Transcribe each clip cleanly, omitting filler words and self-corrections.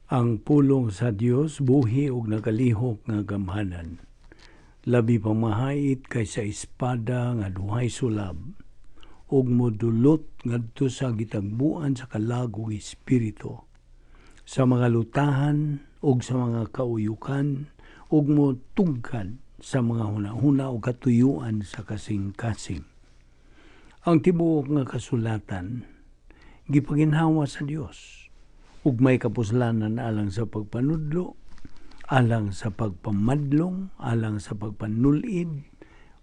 Ang pulong sa Dios buhi ug nagalihok nga gamhanan. Labi pa mahait kaysa espada nga duhay sulab, ug modulot ngadto sa gitagbuan sa kalag ug espiritu, sa mga lutahan ug sa mga kauyukan, ug motugkad sa mga hunahuna ug katuyuan sa kasing-kasing. Ang tibuok nga kasulatan gipaginhawa sa Dios, ug may kapuslanan alang sa pagpanudlo, alang sa pagpamadlong, alang sa pagpanulid,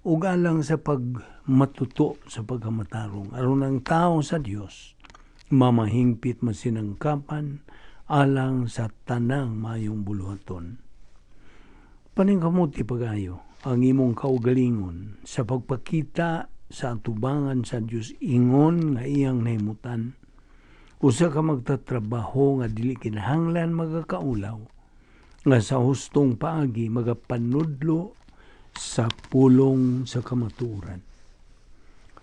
ug alang sa pagmatuto sa pagkamatarong. Aron ang tao sa Dios mamahingpit masinangkapan alang sa tanang mayong buluhaton. Paningkamuti pagayo ang imong kaugalingon sa pagpakita sa atubangan sa Dios ingon nga iyang nahimutan. Usa ka magtatrabaho nga dili kinahanglan magakaulaw, nga sa hustong paagi magapanudlo sa pulong sa kamaturan.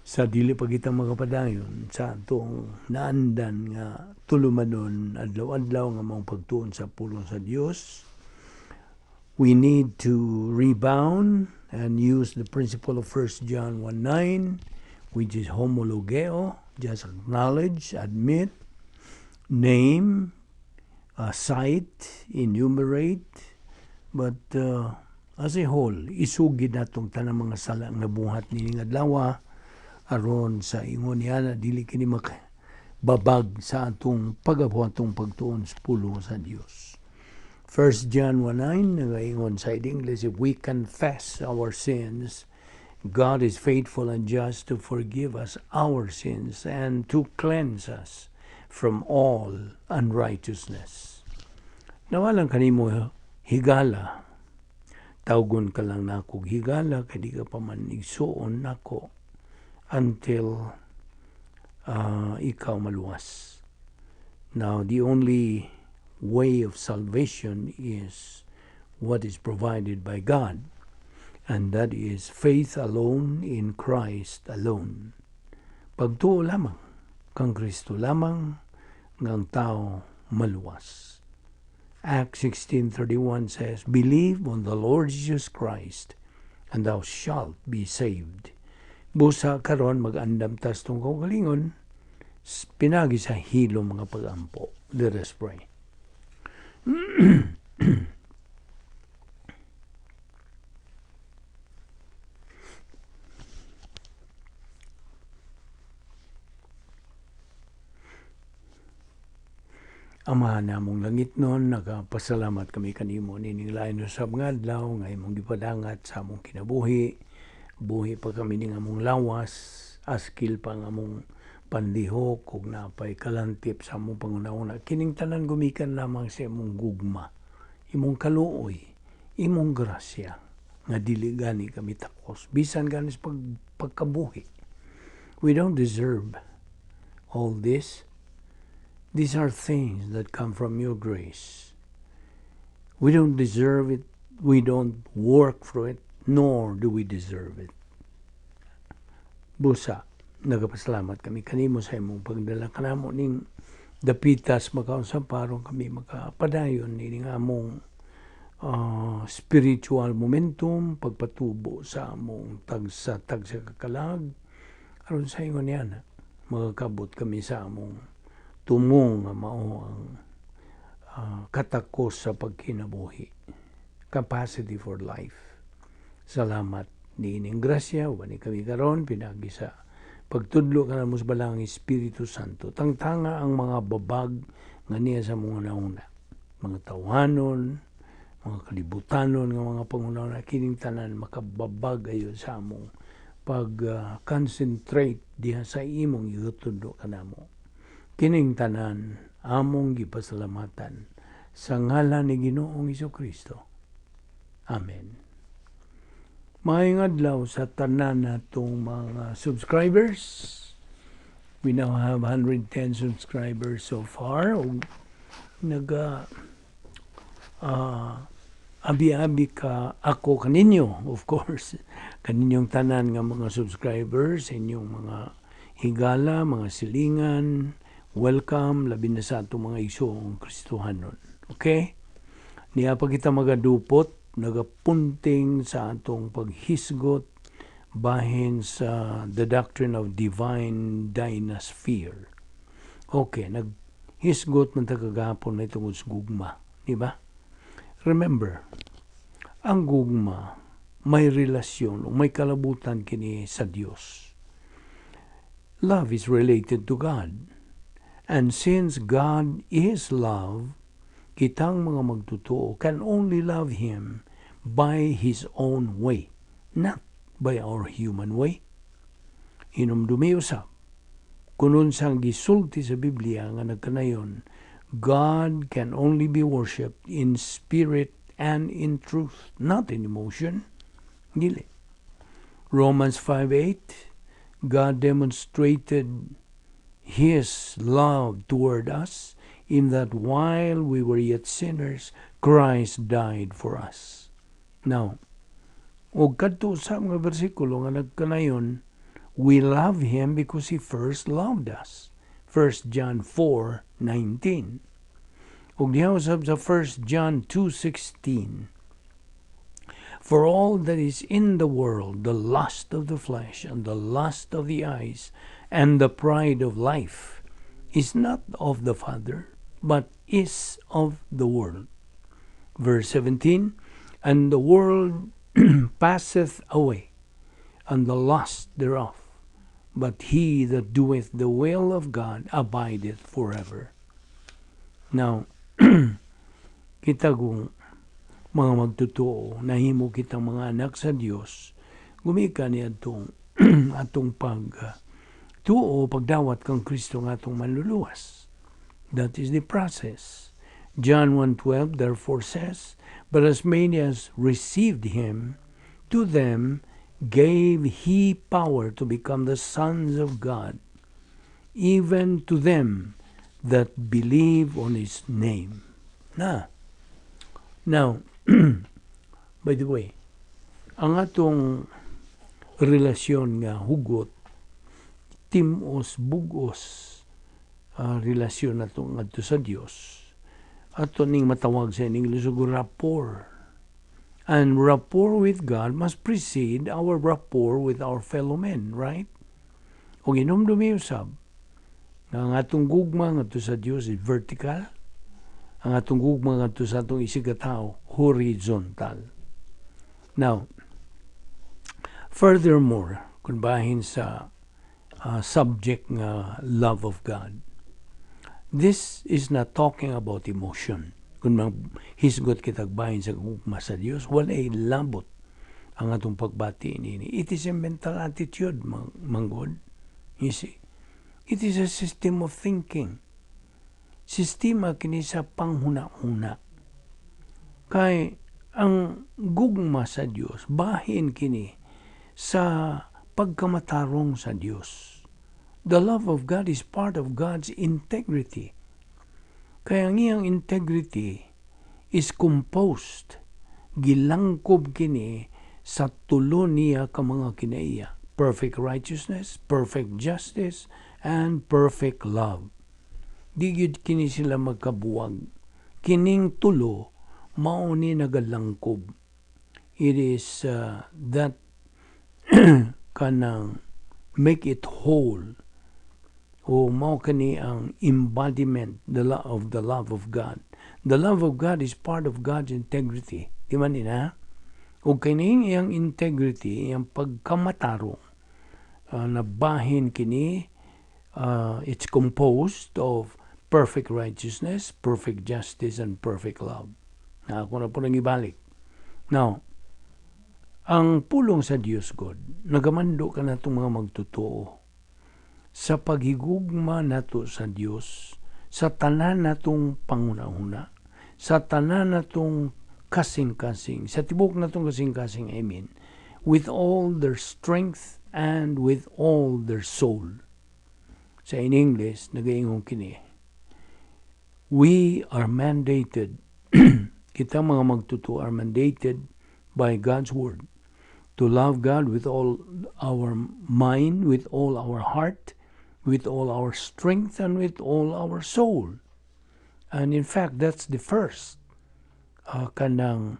Sa dili pa kita magapadayon sa atong naandan nga tulumanon adlaw-adlaw nga mong pagtuon sa pulong sa Dios, we need to rebound and use the principle of 1 John 1:9, which is homologeo, just acknowledge, admit, name, cite, enumerate, but as a whole, isugid natong tanang mga sala nga buhat nining adlaw aron sa ingon niya na dili kini makababag sa atong pagabuhatong pagtuon sa pulong sa Dios. 1 John 1:9 nagaingon sa English, if we confess our sins, God is faithful and just to forgive us our sins and to cleanse us from all unrighteousness. Nawalan kanimo higala, tawgon ka lang nako higala kay di ka pa man igsuon nako until ikaw maluwas. Now the only way of salvation is what is provided by God, and that is faith alone in Christ alone. Pagtuo lamang kang Kristo lamang ngang tao maluwas. Acts 16:31 says, believe on the Lord Jesus Christ and thou shalt be saved. Busa karon mag-andam tas tong kaugalingon pinagi sa hilo mga pagampo. Let us pray. Ama namong langit noon, nagapasalamat kami kanimo nining lain usab nga adlaw nga imong gipadangat sa among kinabuhi. Buhi pa kami ning among lawas, askil pa nga among panlihok ug napay kalantip sa among pangunahuna. Kining tanan gumikan lamang sa imong gugma, imong kaluoy, imong grasya nga dili gani kami takos bisan gani sa pagkabuhi. We don't deserve all this. These are things that come from your grace. We don't deserve it. We don't work for it, nor do we deserve it. Busa, nagapasalamat kami kanimo sa imong pagdala kanamo ning dapitas makausap aron kami makapadayon ning among spiritual momentum, pagpatubo sa among tagsa kakalag aron sa ingon niya na magakabot kami sa among tumong nga mao ang katakos sa pagkinabuhi, capacity for life. Salamat niining grasya wani kami karon pinagi sa pagtudlo kanamo sa balang Espiritu Santo. Tangtanga ang mga babag nga niya sa mga nauna, mga tawhanon, mga kalibutanon nga mga pangunahon kining tanan makababag ayo sa among pag-concentrate diha sa imong igutudlo kanamo. Kining tanan among gipasalamatan sa ngalan ni Ginoong Hesukristo. Amen. Maayong adlaw sa tanan natong mga subscribers. We now have 110 subscribers so far. Abi-abi ka ako kaninyo, of course. Kaninyong tanan nga mga subscribers, inyong mga higala, mga silingan. Welcome, labi na sa itong mga igsoong Kristohanon. Okay? Niya pa kita magadupot, nagapunting sa atong paghisgot bahin sa the doctrine of divine dynasphere. Okay, naghisgot man tagagapon na itong gugma. Di ba? Remember, ang gugma may relasyon o may kalabutan kini sa Dios. Love is related to God. And since God is love, kitang mga magtutuo can only love Him by His own way, not by our human way. Hinumdumi usab, kunun sang gisulti sa Biblia nga nagkanayon, God can only be worshipped in spirit and in truth, not in emotion. Dili. Romans 5:8, God demonstrated His love toward us in that while we were yet sinners, Christ died for us. Now, og kadto sa mga bersikulo nga nagkanayon, we love Him because He first loved us. 1 John 4:19. Og diha usab sa 1 John 2:16. For all that is in the world, the lust of the flesh and the lust of the eyes and the pride of life is not of the Father, but is of the world. Verse 17, and the world passeth away, and the lust thereof, but he that doeth the will of God abideth forever. Now, kita kung mga magtutuo, nahimo kitang mga anak sa Dios, gumika ni atong atong tuo pagdawat kang Kristo nga atong manluluwas. That is the process. John 1:12 therefore says, but as many as received Him, to them gave He power to become the sons of God, even to them that believe on His name. Now, by the way, ang atong relasyon nga hugot, timos, bugos, relasyon natong adto sa Dios, ato ning matawag sa English rapport. And rapport with God must precede our rapport with our fellow men, right? O hinumdumi usab, ang atong gugma ngadto sa Dios is vertical, ang atong gugma ngadto sa atong isigataw horizontal. Now, furthermore, kung bahin sa subject nga love of God, this is not talking about emotion. Kung hisgot kitag bahin sa gugma sa Dios, walay labot ang atong pagbati nini. It is a mental attitude, manggod. You see, it is a system of thinking. Sistema kini sa panghuna-huna. Kay ang gugma sa Dios, bahin kini sa pagkamatarong sa Dios. The love of God is part of God's integrity. Kaya ang iyang integrity is composed, gilangkob kini sa tulo niya ka mga kinaiya. Perfect righteousness, perfect justice, and perfect love. Di gyud kini sila magkabuwag. Kining tulo, mao ni nagalangkob. It is that kanang make it whole. O mao kani ang embodiment of the love of God. The love of God is part of God's integrity. Di man ina? O kining iyang integrity, iyang pagkamatarong, nabahin kini, it's composed of perfect righteousness, perfect justice, and perfect love. Na ako na po nang ibalik. Now, ang pulong sa Diyos God, nagamando ka na itong mga magtotoo sa paghigugma nato sa Dios, sa tanan natong panguna-una, sa tanan natong kasing-kasing, sa tibok natong kasing-kasing, amen, with all their strength and with all their soul. Sa in English, nagaingong kini, we are mandated, kita mga magtuto are mandated by God's Word to love God with all our mind, with all our heart, with all our strength, and with all our soul. And in fact, that's the first. Kanang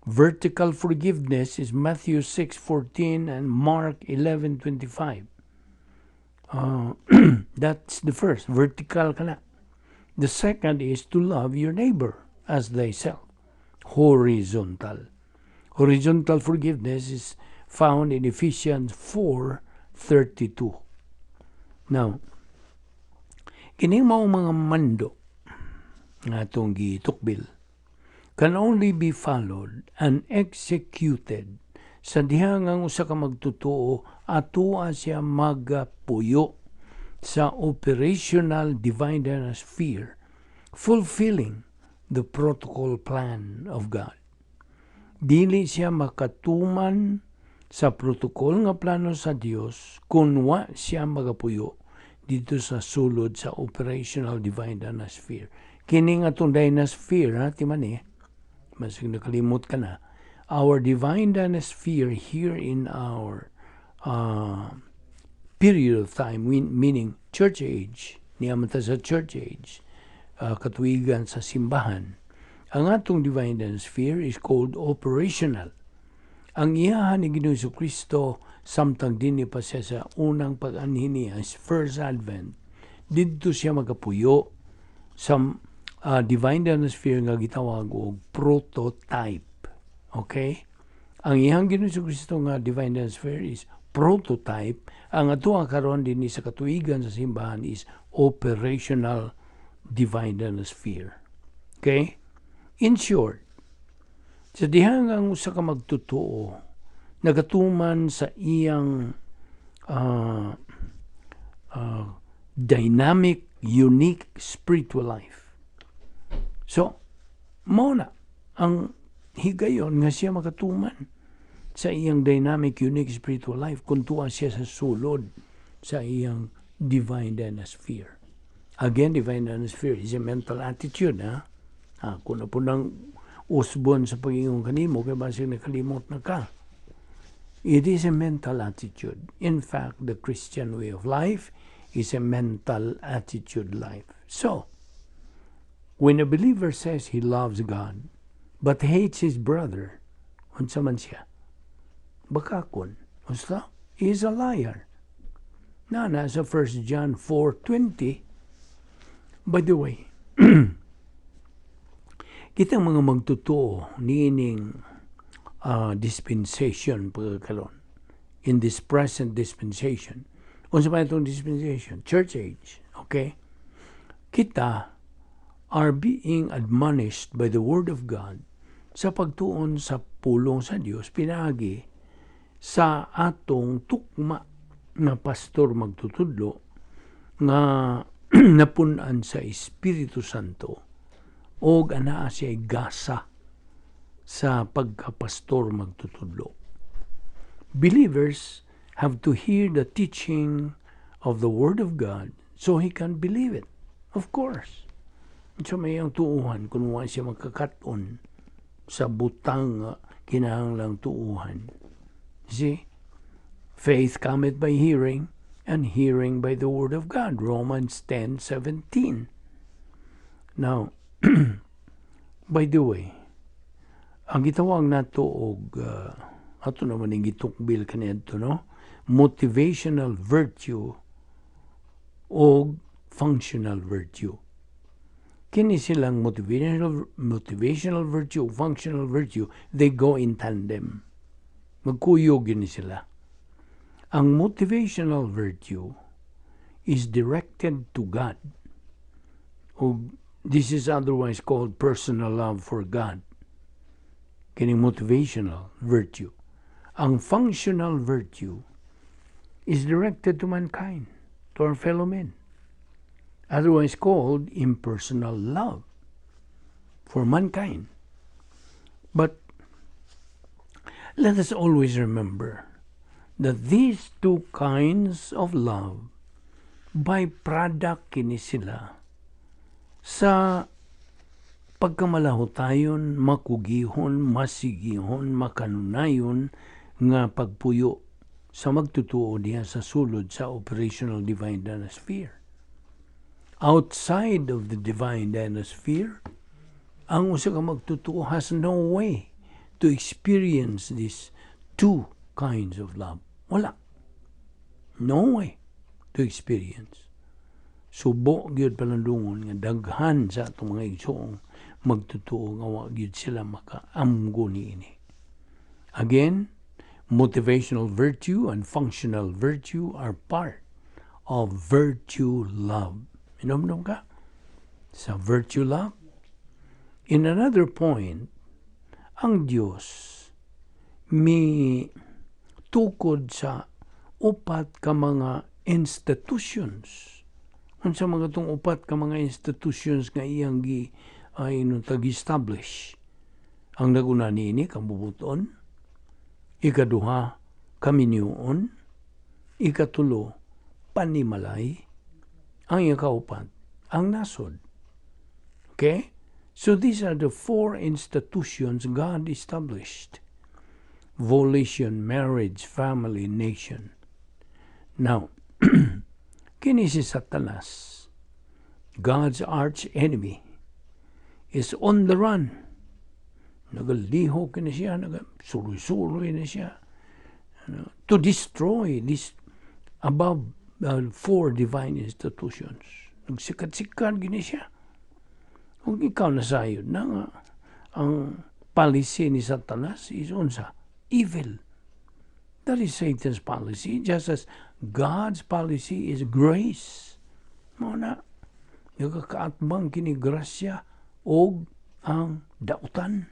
vertical forgiveness is Matthew 6:14 and Mark 11:25. That's the first. Vertical kana. The second is to love your neighbor as thyself. Horizontal. Horizontal forgiveness is found in Ephesians 4:32. Now, kining mao mga mando nga atong gitukbil can only be followed and executed sa diha nga usa ka magtutuo atoa siya magapuyo sa operational divine Dynasphere, fulfilling the protocol plan of God. Dili siya makatuman sa protokol nga plano sa Dios kung wa siya magapuyo dito sa sulod sa operational divine Dynasphere. Kini nga itong Dynasphere, timani, masig nakalimot ka na, our divine Dynasphere here in our period of time, meaning church age, niyaman ta sa church age, katuigan sa simbahan, ang atong divine Dynasphere is called operational. Ang iyahan ni Ginoong Kristo samtang dinhi pa siya sa unang pag-anhi niya, first advent, dito siya magapuyo sa divine Dynasphere nga gitawag og prototype. Okay? Ang iyang Ginoong Kristo nga divine Dynasphere is prototype. Ang ato karon dinhi sa katuigan sa simbahan is operational divine Dynasphere. Okay? In short, sa dihang ang usa ka magtutuo nagatuman sa iyang dynamic, unique spiritual life. So, mao na ang higayon nga siya makatuman sa iyang dynamic, unique spiritual life kung tuwa siya sa sulod sa iyang divine Dynasphere. Again, divine Dynasphere is a mental attitude, ha? Kung na po nang usbon sa pag-iingong kanimo, kaya basig nakalimot na ka. It is a mental attitude. In fact, the Christian way of life is a mental attitude life. So, when a believer says he loves God, but hates his brother, unsa man siya? Bakakon. Usta? He is a liar. Na sa 1 John 4:20, by the way, kitang mga magtutuo niining dispensation pagkakaroon. In this present dispensation. Unsa pa itong dispensation? Church age. Okay? Kita are being admonished by the Word of God sa pagtuon sa pulong sa Dios pinaagi sa atong tukma nga pastor magtutudlo nga napunan sa Espiritu Santo o anaa siya gasa sa pagkapastor magtutudlo. Believers have to hear the teaching of the Word of God so he can believe it. Of course. So may ang tuuhan kung wala siya magkakaton sa butang kinahanglang tuuhan. See? Faith cometh by hearing, and hearing by the Word of God. Romans 10:17. Now, by the way, ang gitawag nato og ato naman yung gitukbil kanito, no? Motivational virtue o functional virtue. Kini silang motivational virtue o functional virtue, they go in tandem. Magkuyog yun sila. Ang motivational virtue is directed to God. O this is otherwise called personal love for God. Kining motivational virtue. Ang functional virtue is directed to mankind, to our fellow men. Otherwise called impersonal love for mankind. But let us always remember that these two kinds of love, byproduct kini sila sa pagkamalahotayon, makugihon, masigihon, makanunayon nga pagpuyo sa magtutuo diha sa sulod sa operational divine Dynasphere. outside of the divine dynasphere, ang usa ka magtutuo has no way to experience these two kinds of love. Wala. No way to experience. Subo gyud palandungon nga daghan sa atong mga igsoong magtutuo nga wa gyud sila makaamgo niini. Again, motivational virtue and functional virtue are part of virtue love. Inom ka sa virtue love. In another point, ang Diyos mi tukod sa upat ka mga institutions. Unsa mga tong upat ka mga institutions nga iyang tag-establish. Ang naguna niini kabubuton, ikaduha kaminiuon, ikatulo panimalay, ang ikaupat ang nasod. Okay? So these are the four institutions God established. Volition, marriage, family, nation. Now, kini si Satanas, God's arch enemy, is on the run. Nagaliho kini siya, nagasuroy-suroy na siya, to destroy this above four divine institutions. Nagsikat-sikat gini siya. Kung ikaw nasayod na nga, ang policy ni Satanas is unsa? Evil. That is Satan's policy, just as God's policy is grace. Muna, nagkakaatbang kini grasya o ang dautan.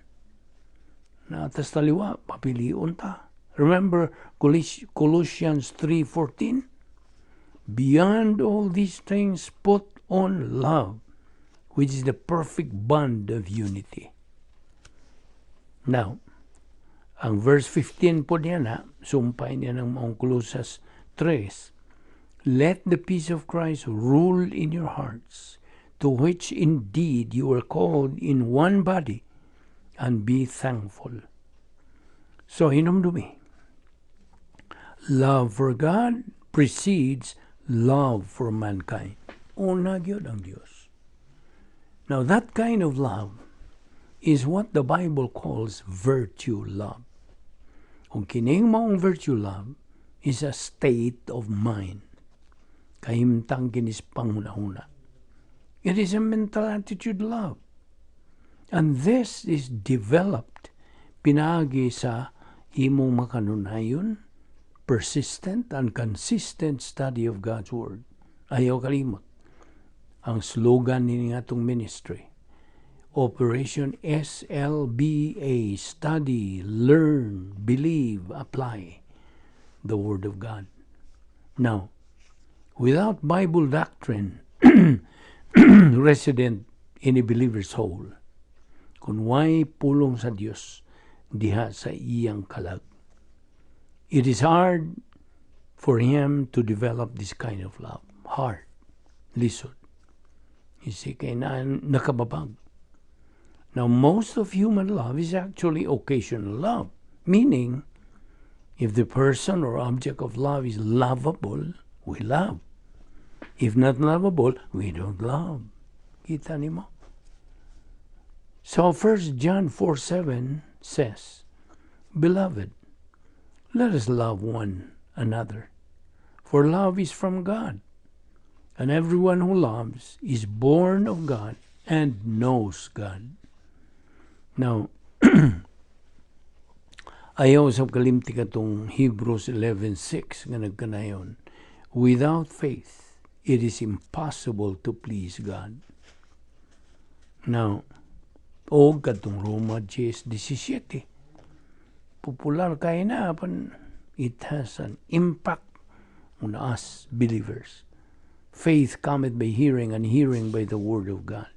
Na atas taliwa, papiliun ta. Remember Colossians 3:14? Beyond all these things, put on love, which is the perfect bond of unity. Now, ang verse 15 po niya na, sumpay niya ng mga Colossus 3, let the peace of Christ rule in your hearts, to which indeed you are called in one body, and be thankful. So, hinumdumi, love for God precedes love for mankind. Una gyud ang Diyos. Now, that kind of love is what the Bible calls virtue love. Kung kining maong virtue love is a state of mind. Kahimtang kinis panghuna-huna. It is a mental attitude love. And this is developed pinagi sa imong makanunayon, persistent and consistent study of God's Word. Ayaw kalimot. Ang slogan ni atong ministry, Operation SLBA, study, learn, believe, apply the Word of God. Now, without Bible doctrine resident in a believer's soul, kung way pulong sa Dios diha sa iyang kalag, it is hard for him to develop this kind of love. Hard. Lisod. You see, kaya nakababag. Now, most of human love is actually occasional love. Meaning, if the person or object of love is lovable, we love. If not lovable, we don't love. Kita ni mo? So 1 John 4:7 says, Beloved, let us love one another, for love is from God, and everyone who loves is born of God and knows God. Now, ayaw sa kalimti katong Hebrews 11:6 nga nagkanayon, without faith, it is impossible to please God. Now, o katong Roma 10:17, popular kaya na, it has an impact on us believers. Faith cometh by hearing, and hearing by the word of God.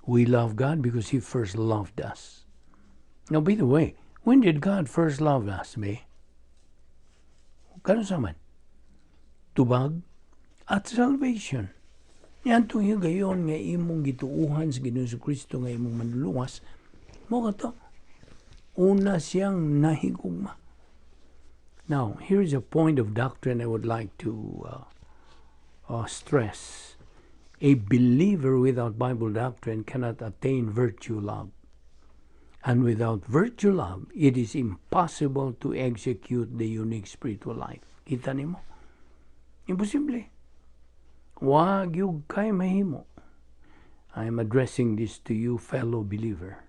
We love God because He first loved us. Now, by the way, when did God first love us, be? Kano sa man? Tubag at salvation. Yan itong higayon nga imong gituuhan sa Ginoong Kristo nga imong manluluwas, mo ka to, una siyang nahigugma. Now, here's a point of doctrine I would like to stress. A believer without Bible doctrine cannot attain virtue love. And without virtue love, it is impossible to execute the unique spiritual life. Kita nimo? Imposible. Wag yung kay mahimo. I'm addressing this to you, fellow believer.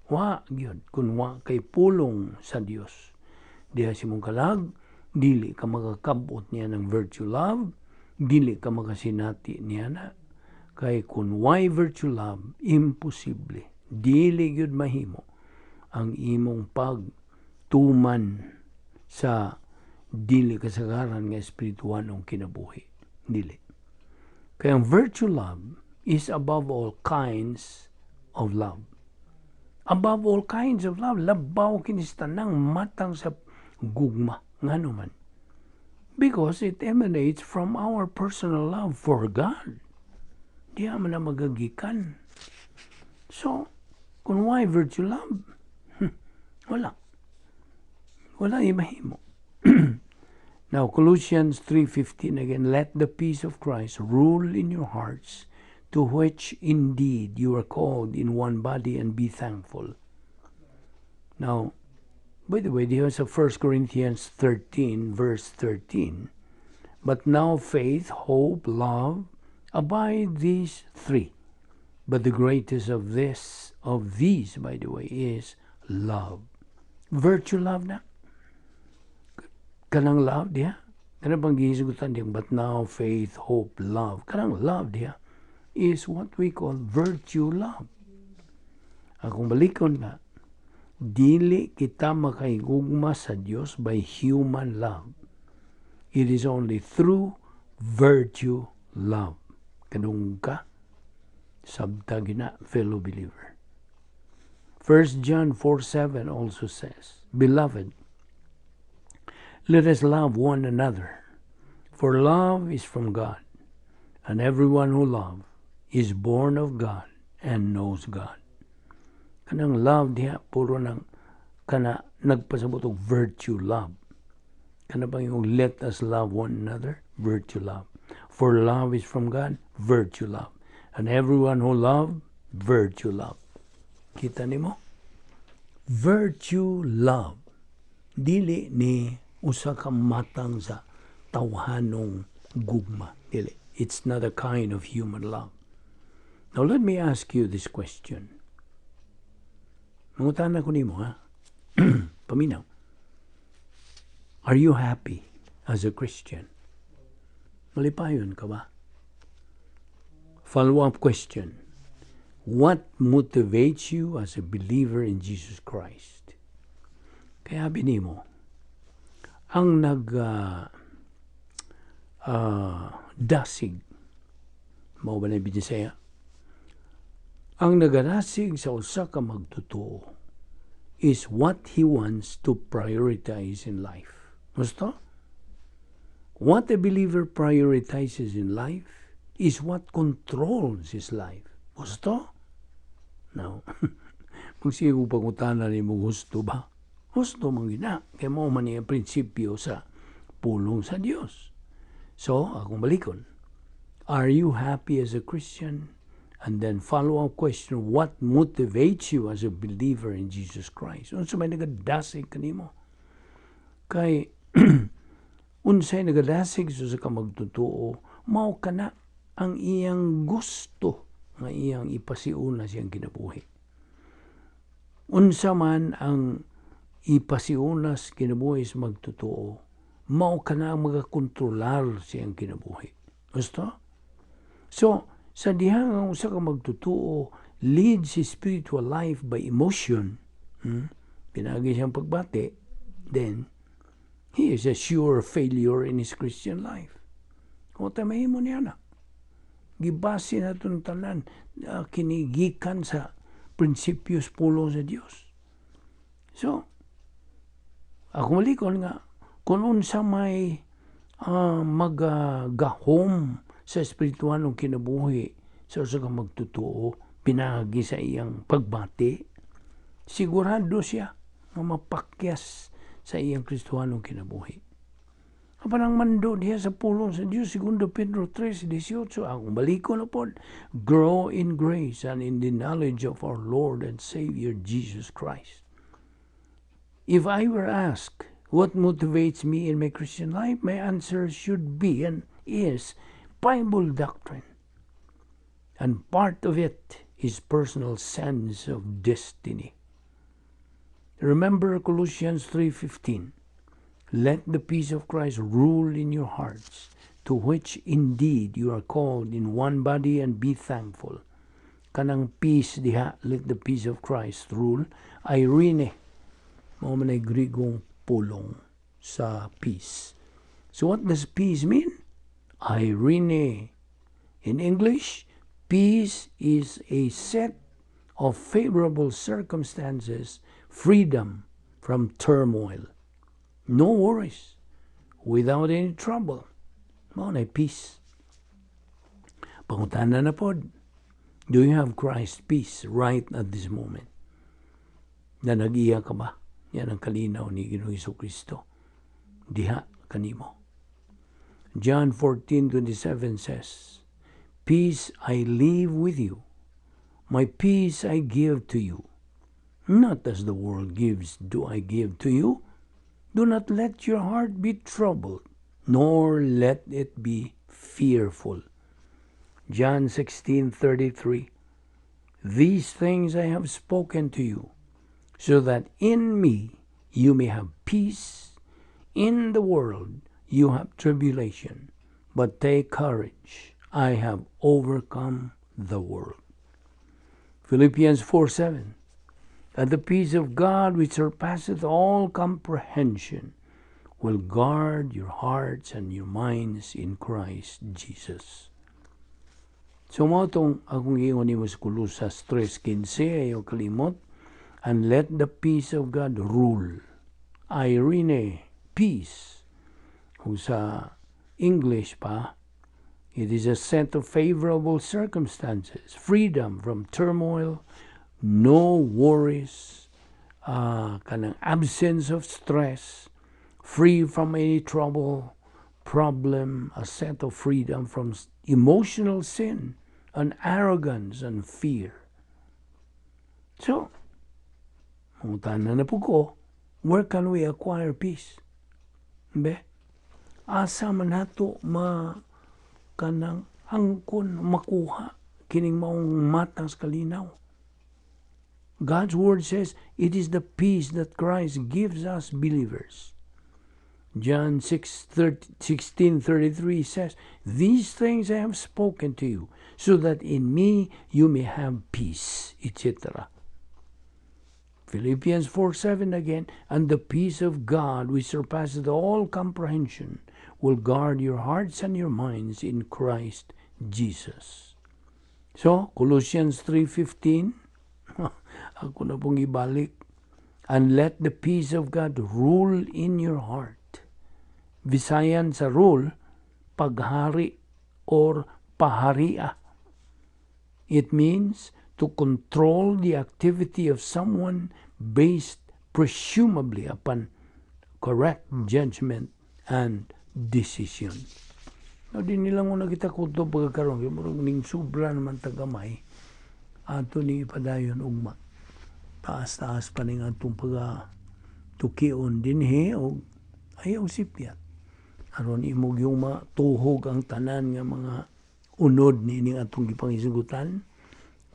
Wag yun. Kung wa kay pulong sa Dios. Diha si mong kalag, dili ka makakabot niya ng virtue love, dili ka makasinati niya na. Kay kung why virtue love, imposible. Dili yun mahimo ang imong pagtuman sa dili kasagaran nga espiritual ng kinabuhi. Dili. Kaya ang virtue love is above all kinds of love. Above all kinds of love, labaw kinistanang matang sa gugma. Nga naman. Because it emanates from our personal love for God. Di man na magagikan. So, kung why virtue love? Wala. Wala imahimo. Now, Colossians 3:15 again, let the peace of Christ rule in your hearts, to which indeed you are called in one body, and be thankful. Now, by the way, here's a 1 Corinthians 13, verse 13. But now faith, hope, love, abide these three. But the greatest of these, by the way, is love. Virtue love na. Kanang love diya. Kanang bang gihisugutan diya. But now faith, hope, love. Kanang love diya is what we call virtue love. Akong balikon nga, dili kita makaigugma sa Dios by human love. It is only through virtue love. Kanung ka, sabtag na, fellow believer. 1 John 4:7 also says, Beloved, let us love one another, for love is from God, and everyone who loves is born of God and knows God. Kanang love diha, puro nang kana nagpasabot og virtue love. Kana bang yung let us love one another, virtue love. For love is from God, virtue love. And everyone who loves, virtue love. Kita nimo? Virtue love. Dili ni usa ka matang sa tawhanong gugma. Dili. It's not a kind of human love. Now let me ask you this question. Mangutana ko nimo ha. Paminaw. Are you happy as a Christian? Malipayon ka ba? Follow-up question. What motivates you as a believer in Jesus Christ? Kaya binimo, ang dasig, mao ba na Visayan? Ang nagadasig sa usa ka magtotoo is what he wants to prioritize in life. Musta? What a believer prioritizes in life is what controls his life. Gusto? Now, kung siya kong pangutana ni mo gusto ba? Gusto mong gina. Kaya mo man yung prinsipyo sa pulong sa Diyos. So, akong balikon. Are you happy as a Christian? And then follow-up question, what motivates you as a believer in Jesus Christ? Unsa may nagadasig kanimo? Kay unsay nagadasig sa ka magtotoo, mao kana ang iyang gusto nga iyang ipasiuna siyang kinabuhi. Unsa man ang ipasiunas kinabuhi sa magtotoo, mao kana ang magakontrolar siyang kinabuhi. Gusto? So, sa diha nga usa ka magtotoo leads his spiritual life by emotion, pinagi siyang pagbati, then he is a sure failure in his Christian life. O tamahimo niya na. Gibase na itong tanan, kinigikan sa prinsipyos pulo sa Diyos. So, ako malikon nga, kung unsa may magagahom sa espiritual ng kinabuhi sa usa ka magtotoo, pinagi sa iyang pagbati, sigurado siya nga mapakyas sa iyang Kristohanong kinabuhi. Aparang mando diya sa pulong sa Diyos, 2 Pedro 3:18, ang baliko na po, grow in grace and in the knowledge of our Lord and Savior Jesus Christ. If I were asked, what motivates me in my Christian life? My answer should be and is Bible doctrine. And part of it is personal sense of destiny. Remember Colossians 3:15. Let the peace of Christ rule in your hearts, to which indeed you are called in one body, and be thankful. Kanang peace diha, let the peace of Christ rule. Irene, mo man ay Grigong pulong sa peace. So what does peace mean? Irene. In English, peace is a set of favorable circumstances, freedom from turmoil. No worries, without any trouble. Mao na peace. Pangutanan na pod, do you have Christ's peace right at this moment? Na nag-iya ka ba? Yan ang kalinaw ni Ginoong Jesucristo. Diha kanimo. John 14:27 says, peace I leave with you, my peace I give to you. Not as the world gives do I give to you. Do not let your heart be troubled, nor let it be fearful. John 16:33. These things I have spoken to you, so that in me you may have peace. In the world you have tribulation, but take courage. I have overcome the world. Philippians 4:7. And the peace of God, which surpasseth all comprehension, will guard your hearts and your minds in Christ Jesus. So mo itong akong iyon ni Musculusas 3:15, ayaw kalimot, and let the peace of God rule. Irene, peace. Kung sa English pa, it is a set of favorable circumstances, freedom from turmoil, no worries, kanang absence of stress, free from any trouble, problem, a set of freedom from emotional sin and arrogance and fear. So, mungutanan na po ko, where can we acquire peace? Be, asa man nato kanang angkon makuha kining maong matang sa kalinaw. God's word says it is the peace that Christ gives us believers. John 16:33 says, these things I have spoken to you, so that in me you may have peace, etc. Philippians 4:7 again, and the peace of God, which surpasses all comprehension, will guard your hearts and your minds in Christ Jesus. So, Colossians 3:15, ako na pong ibalik, and let the peace of God rule in your heart. Visayan sa rule, paghari or paharia. It means to control the activity of someone based presumably upon correct judgment and decision. No, di nilang mo nakita ko ito pagkakaroon. Yung ning sobra naman tagamay. Ato ni ipadayon ugma. Taas-taas pa ning atong pagatukion din o ayaw sipyat. Aron imog yung matuhog ang tanan nga mga unod ni ning atong gipangisugutan.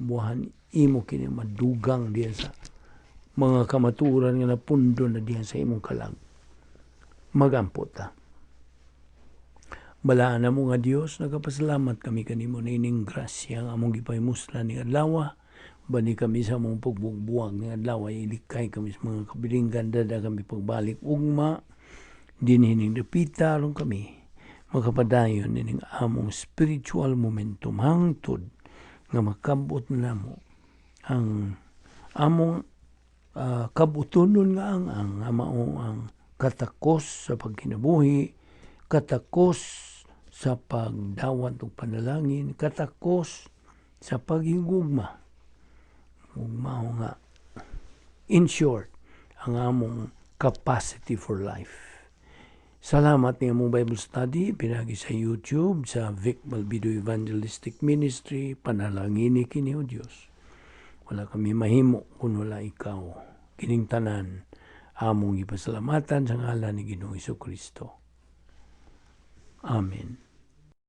Buhan imo kini madugang diyan sa mga kamaturan nga napundo na diyan sa imong kalag. Magampot ta. Balaan na mo nga Dios, nagapasalamat kami kanimo na ining grasya nga among gipahimuslan ni adlaw. Bani kami sa among pagbugbuwag ni adlaw, ilikay kami sa mga kabilinggan, dada kami pagbalik ugma, dinhining dapita ron kami, makapadayon ining among spiritual momentum hangtod nga makabot na mo ang among kabutunon nga ang mao ang katakos sa pagkinabuhi, katakos sa pagdawat og panalangin, katakos sa paghigugma. Ugma nga, in short, ang among capacity for life. Salamat nga mong Bible study, pinagi sa YouTube, sa Vic Balbido Evangelistic Ministry, panalangini kini o Diyos. Wala kami mahimo kung wala ikaw. Kining tanan, among ipasalamatan sa ngalan ni Ginoong Kristo. Amen.